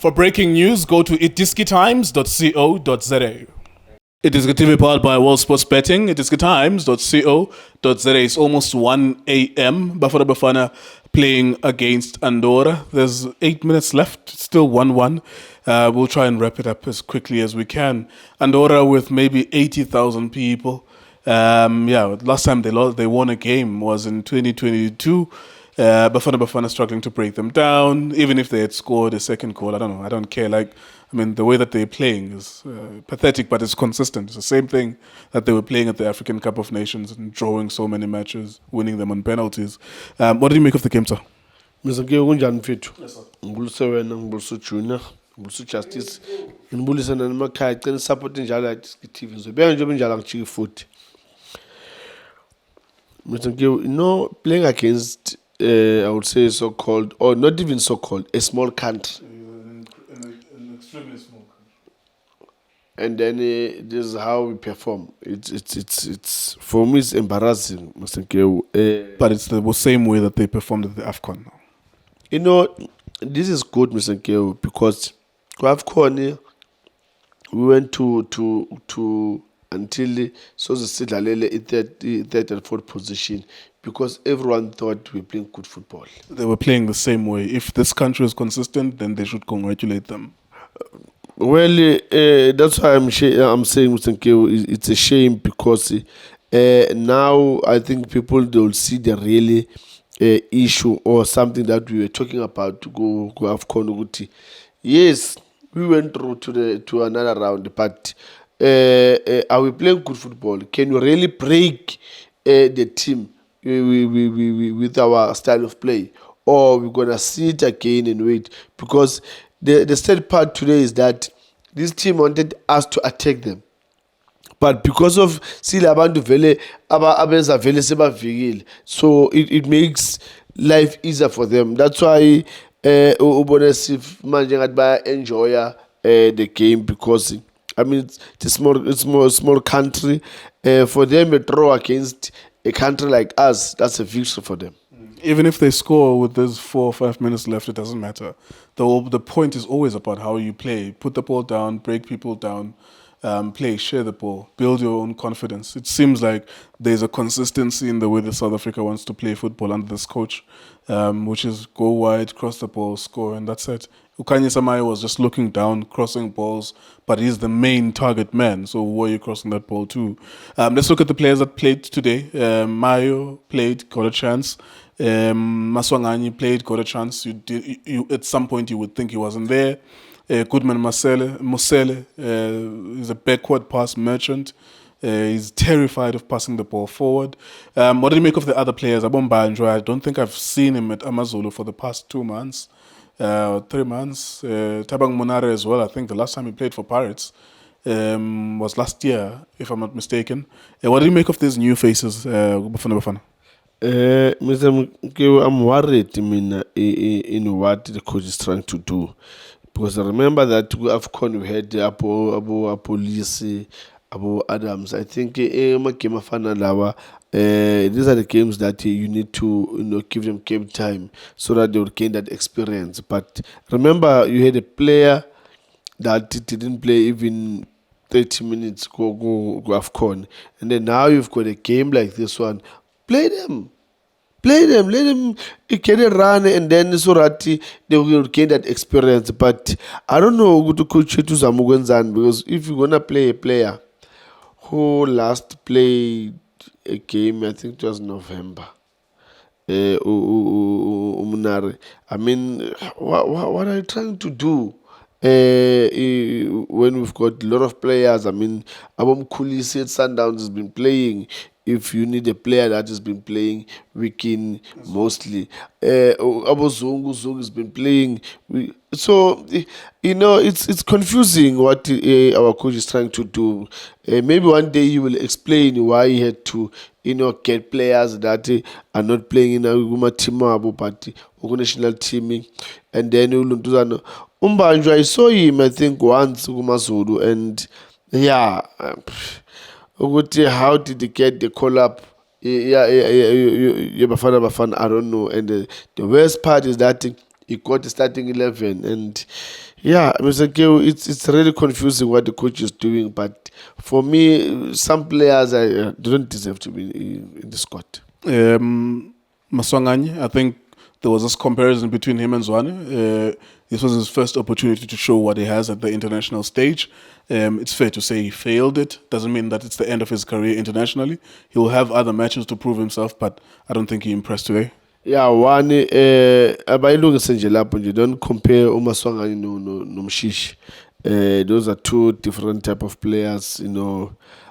For breaking news, go to iDiskiTimes.co.za. iDiskiTV powered by World Sports Betting. iDiskiTimes.co.za. It's almost 1 a.m. Bafana Bafana playing against Andorra. There's 8 minutes left. It's still 1-1. We'll try and wrap it up as quickly as we can. Andorra with maybe 80,000 people. Last time they won a game was in 2022. Bafana Bafana struggling to break them down. Even if they had scored a second goal, I don't know. I don't care. The way that they're playing is pathetic, but it's consistent. It's the same thing that they were playing at the African Cup of Nations and drawing so many matches, winning them on penalties. What did you make of the game, sir? Mr. Kunjani mfethu? Ngibulise wena, ngibulise Junior, ngibulise Justice. Ngibulise namakhaya icela support njalo iDiskiTV. Ngizobeka nje njalo ngijike futhi. Mr. Playing against I would say so-called, or not even so-called, a small country. An extremely small country. And then this is how we perform. It's for me, it's embarrassing, Mr. But it's the same way that they performed at the AFCON. This is good, Mr. Nkeo, because AFCON, we went to until Sidlalele in third and fourth position, because everyone thought we were playing good football. They were playing the same way. If this country is consistent, then they should congratulate them. That's why I'm saying, Mr. Nkeo, it's a shame, because now I think people, they'll see the really issue or something that we were talking about to go AFCON. Yes, we went through to another round, but are we playing good football? Can you really break the team with our style of play? Or we're going to sit again and wait? Because the sad part today is that this team wanted us to attack them. But because of Silabandu Vele, Abeza Vele Seba Vigil, so it makes life easier for them. That's why Ubonesif Manjangadba enjoy the game, because it's a small country. For them, a draw against a country like us, that's a victory for them. Even if they score with those 4 or 5 minutes left, it doesn't matter. The point is always about how you play. Put the ball down, break people down, play, share the ball, build your own confidence. It seems like there's a consistency in the way that South Africa wants to play football under this coach, which is go wide, cross the ball, score, and that's it. Ukanye Samayo was just looking down, crossing balls, but he's the main target man. So who are you crossing that ball to? Let's look at the players that played today. Mayo played, got a chance. Maswanganyi played, got a chance. You at some point you would think he wasn't there. Goodman Mosele is a backward pass merchant. He's terrified of passing the ball forward. What did you make of the other players? Abombanjo, I don't think I've seen him at Amazulu for the past 2 months. 3 months. Tabang Monare as well. I think the last time he played for Pirates was last year, if I'm not mistaken. What do you make of these new faces, Bafana Bafana? Mr. Nkeo, I'm worried in what the coach is trying to do. Because I remember that AFCON we had Abu Police, Abu Adams. I think these are the games that you need to give them game time so that they will gain that experience. But remember, you had a player that didn't play even 30 minutes go AFCON, and then now you've got a game like this one. Play them, let them get a run, and then so that they will gain that experience. But I don't know who to coach to Zamugenzan, because if you're gonna play a player who last played a game, I think it was November. I mean, what are you trying to do? When we've got a lot of players, I mean, Abom Kuli said Sundowns has been playing. If you need a player that has been playing weekend mostly, Abo Zungu has been playing. So it's confusing what our coach is trying to do. Maybe one day he will explain why he had to get players that are not playing in a team but national team, and then Umbanjo, I saw him, I think, once, and yeah, how did he get the call up? Bafana Bafana, I don't know. And the worst part is that he got the starting 11, and Yeah, Mr. Keo, it's really confusing what the coach is doing. But for me, some players don't deserve to be in the squad. Maswanganyi, I think there was this comparison between him and Zwane. This was his first opportunity to show what he has at the international stage. It's fair to say he failed it. Doesn't mean that it's the end of his career internationally. He will have other matches to prove himself, but I don't think he impressed today. Yeah, one abayilungise nje lapho nje, don't compare uMaswanganyi nomshishi. Those are two different type of players,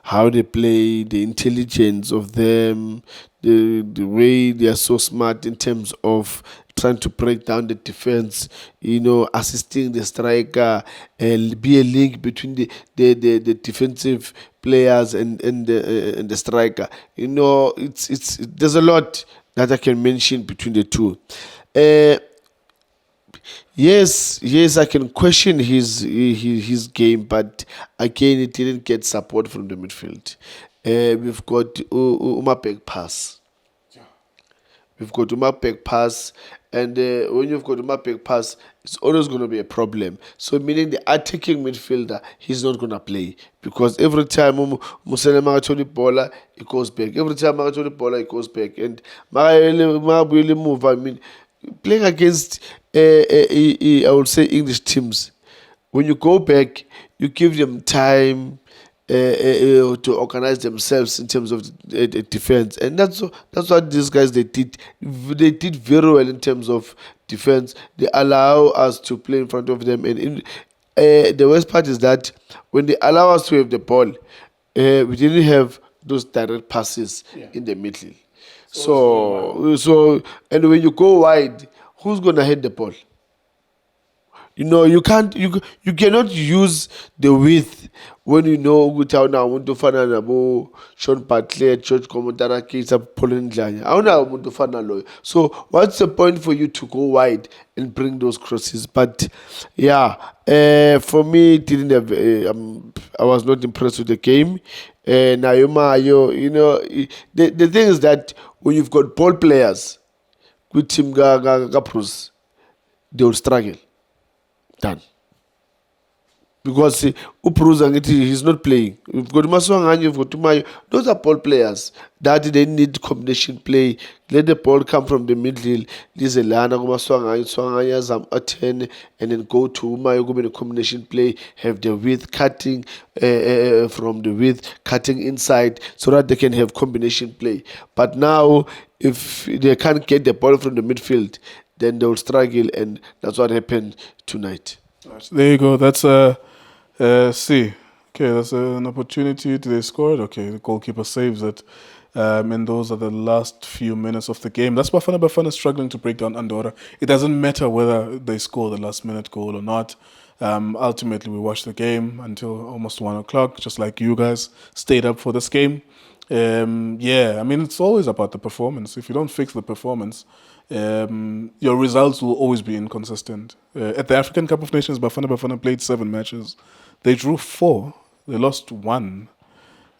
how they play, the intelligence of them, the way they are so smart in terms of trying to break down the defense, assisting the striker, and be a link between the defensive players and the striker. It's there's a lot that I can mention between the two. Uh, yes, I can question his game, but again, it didn't get support from the midfield. We've got Uma back pass. We've got Uma back pass, and when you've got Uma back pass, it's always going to be a problem. So, meaning the attacking midfielder, he's not going to play because every time Musele Magatoli Bola, it goes back. Every time Magatoli Bola, it goes back. And Magatoli move, I mean, playing against, I would say, English teams, when you go back, you give them time to organize themselves in terms of the defense, and that's what these guys they did. They did very well in terms of defense. They allow us to play in front of them, and the worst part is that when they allow us to have the ball, we didn't have those direct passes in the middle. So and when you go wide, who's gonna hit the ball? You cannot use the width when you know ukuthi awunawo umuntu ofana nabo Sean Bartlett, George Komotarakisa, Pauline Dlanya. Awunawo umuntu ofana loyo. So what's the point for you to go wide and bring those crosses? But yeah, for me, it didn't have. I was not impressed with the game. Nayomayo, the thing is that when you've got ball players, good team Bruce, they will struggle. Done. Because Upruza he's not playing. You've got Maswanganyi, you've got Tumayo. Those are ball players that they need combination play. Let the ball come from the middle. Lise Lana Maswanganyi, Swanganya a 10, and then go to Umayo, go in a combination play, have the width cutting from the width, cutting inside, so that they can have combination play. But now, if they can't get the ball from the midfield, then they'll struggle, and that's what happened tonight. Right, there you go. That's C. Okay, that's an opportunity. They scored. Okay, the goalkeeper saves it. And those are the last few minutes of the game. That's Bafana Bafana struggling to break down Andorra. It doesn't matter whether they score the last minute goal or not. Ultimately, we watched the game until almost 1 o'clock, just like you guys stayed up for this game. Yeah, I mean, it's always about the performance. If you don't fix the performance, your results will always be inconsistent. At the African Cup of Nations, Bafana Bafana played 7 matches. They drew 4. They lost 1.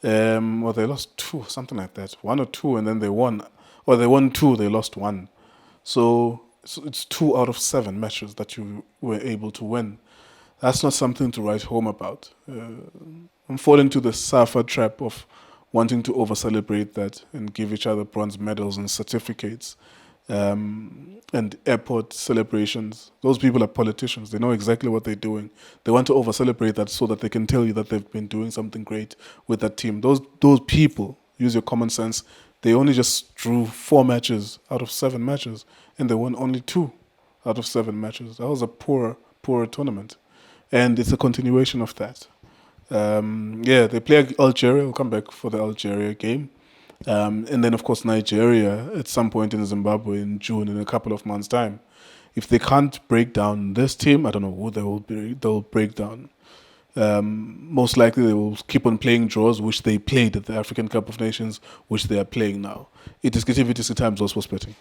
Or they lost 2, something like that. 1 or 2, and then they won. Or they won 2, they lost 1. So it's 2 out of 7 matches that you were able to win. That's not something to write home about. I'm falling to the SAFA trap of wanting to over-celebrate that and give each other bronze medals and certificates and airport celebrations. Those people are politicians. They know exactly what they're doing. They want to over-celebrate that so that they can tell you that they've been doing something great with that team. Those people, use your common sense, they only just drew 4 matches out of 7 matches, and they won only 2 out of 7 matches. That was a poor tournament. And it's a continuation of that. Yeah, they play Algeria. We'll come back for the Algeria game. And then, of course, Nigeria at some point in Zimbabwe in June, in a couple of months' time. If they can't break down this team, I don't know who they'll break down. Most likely they will keep on playing draws, which they played at the African Cup of Nations, which they are playing now. iDiskiTV, Times, all sports betting.